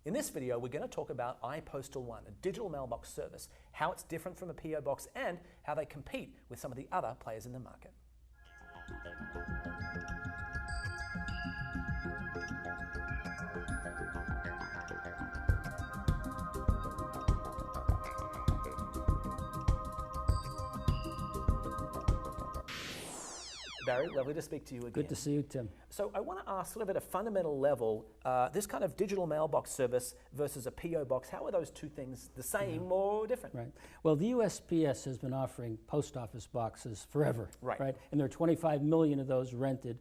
In this video, we're going to talk about iPostal One, a digital mailbox service, how it's different from a PO box, and how they compete with some of the other players in the market. Barry, lovely to speak to you again. Good to see you, Tim. So I want to ask, sort of at a fundamental level, this kind of digital mailbox service versus a PO box, how are those two things the same or different? Right. Well, the USPS has been offering post office boxes forever. Right. And there are 25 million of those rented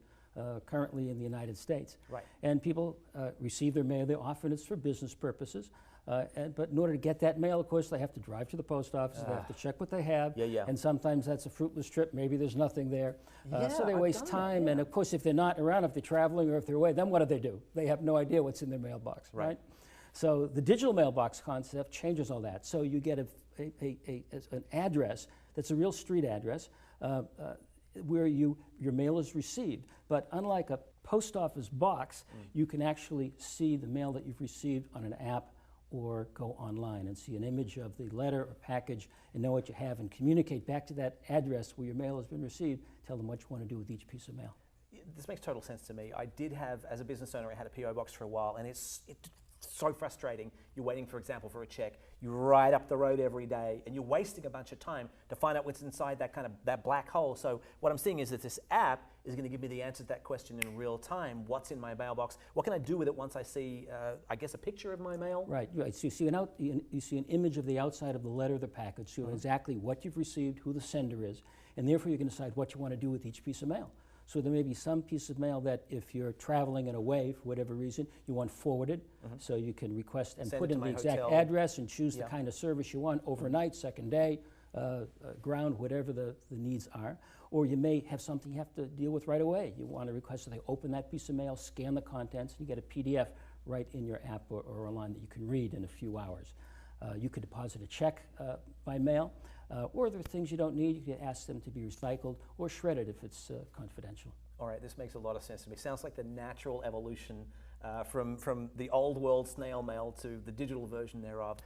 currently in the United States. Right. And people receive their mail. Often it's for business purposes. But in order to get that mail, of course, they have to drive to the post office. They have to check what they have. Yeah. And sometimes that's a fruitless trip. Maybe there's nothing there. So they I've waste done time. that, And of course, if they're not around, if they're traveling or if they're away, then what do? They have no idea what's in their mailbox, right? So the digital mailbox concept changes all that. So you get an address that's a real street address where your mail is received. But unlike a post office box, you can actually see the mail that you've received on an app or go online and see an image of the letter or package and know what you have and communicate back to that address where your mail has been received, tell them what you want to do with each piece of mail. This makes total sense to me. I did have, as a business owner, I had a PO box for a while, and it's so frustrating. You're waiting, for example, for a check. You ride up the road every day, and you're wasting a bunch of time to find out what's inside that black hole. So what I'm seeing is that this app is going to give me the answer to that question in real time. What's in my mailbox? What can I do with it once I see, I guess, a picture of my mail? Right. So you see an image of the outside of the letter or the package, so you know exactly what you've received, who the sender is, and therefore you can decide what you want to do with each piece of mail. So there may be some piece of mail that if you're traveling and away for whatever reason, you want forwarded, so you can request and put in the exact address and choose the kind of service you want, overnight, second day, ground, whatever the needs are. Or you may have something you have to deal with right away. You want to request that they open that piece of mail, scan the contents, and you get a PDF right in your app or online that you can read in a few hours. You could deposit a check by mail, or there are things you don't need. You could ask them to be recycled or shredded if it's confidential. All right, this makes a lot of sense to me. Sounds like the natural evolution from the old world snail mail to the digital version thereof.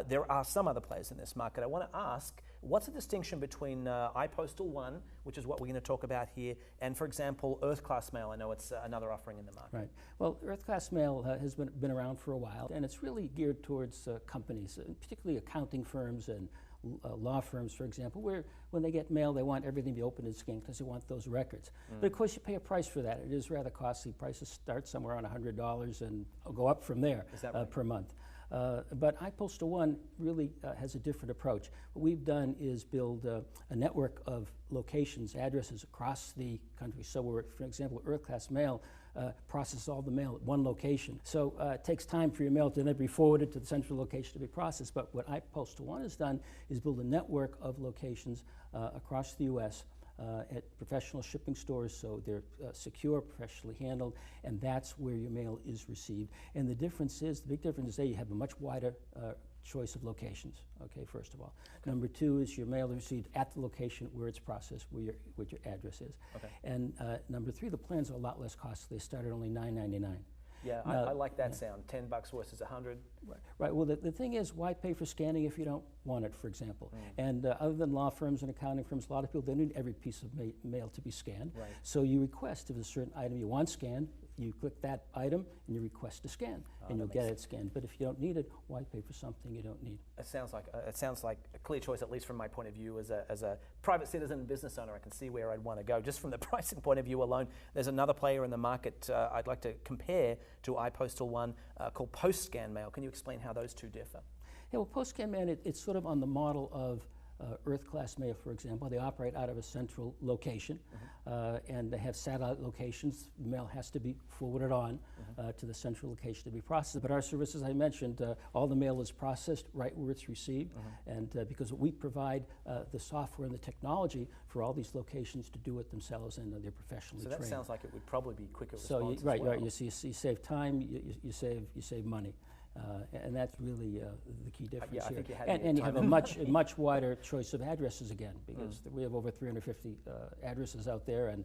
There are some other players in this market. I want to ask, what's the distinction between iPostal One, which is what we're going to talk about here, and, for example, Earth Class Mail? I know it's another offering in the market. Right. Well, Earth Class Mail has been around for a while, and it's really geared towards companies, particularly accounting firms and law firms, for example, where when they get mail, they want everything to be open and scanned because they want those records. But of course, you pay a price for that. It is rather costly. Prices start somewhere around $100 and go up from there per month. But iPostal One really has a different approach. What we've done is build a network of locations, addresses across the country. So we're, for example, Earth Class Mail processes all the mail at one location. So it takes time for your mail to then be forwarded to the central location to be processed. But what iPostal One has done is build a network of locations across the U.S. At professional shipping stores, so they're secure, professionally handled, and that's where your mail is received. And the difference is, the big difference is that you have a much wider choice of locations, okay, first of all. Number two is your mail is received at the location where it's processed, what your address is. And number three, the plans are a lot less costly. They start at only $9.99. Yeah, I like that sound. $10 versus $100. Right. Well, the thing is, why pay for scanning if you don't want it, for example? And other than law firms and accounting firms, a lot of people, they need every piece of mail to be scanned. So you request if there's a certain item you want scanned, you click that item and you request to scan, and you'll get it scanned. But if you don't need it, why pay for something you don't need? It sounds like a clear choice, at least from my point of view as a private citizen and business owner. I can see where I'd want to go. Just from the pricing point of view alone, there's another player in the market I'd like to compare to iPostal One called Post-Scan Mail. Can you explain how those two differ? Yeah, well, Post-Scan Mail, it's sort of on the model of Earth Class Mail, for example. They operate out of a central location, and they have satellite locations. Mail has to be forwarded on to the central location to be processed. But our service, as I mentioned, all the mail is processed right where it's received, and because we provide the software and the technology for all these locations to do it themselves, and they're professionally trained. So that sounds like it would probably be quicker so response right, as well. right. You save time, you save money. And that's really the key difference yeah, I here. think you had And you have a much wider choice of addresses again, because we have over 350 addresses out there, and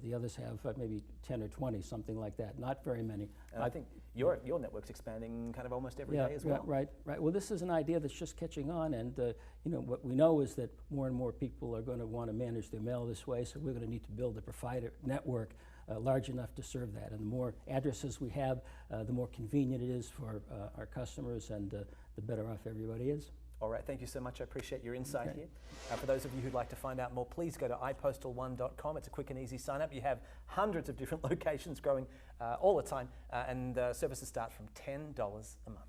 The others have maybe 10 or 20, something like that, not very many. And I think your network's expanding kind of almost every day as well. Right. Well, this is an idea that's just catching on, and what we know is that more and more people are going to want to manage their mail this way, so we're going to need to build a provider network large enough to serve that. And the more addresses we have, the more convenient it is for our customers, and the better off everybody is. All right, thank you so much. I appreciate your insight here. For those of you who'd like to find out more, please go to ipostal1.com. It's a quick and easy sign up. You have hundreds of different locations growing all the time, and services start from $10 a month.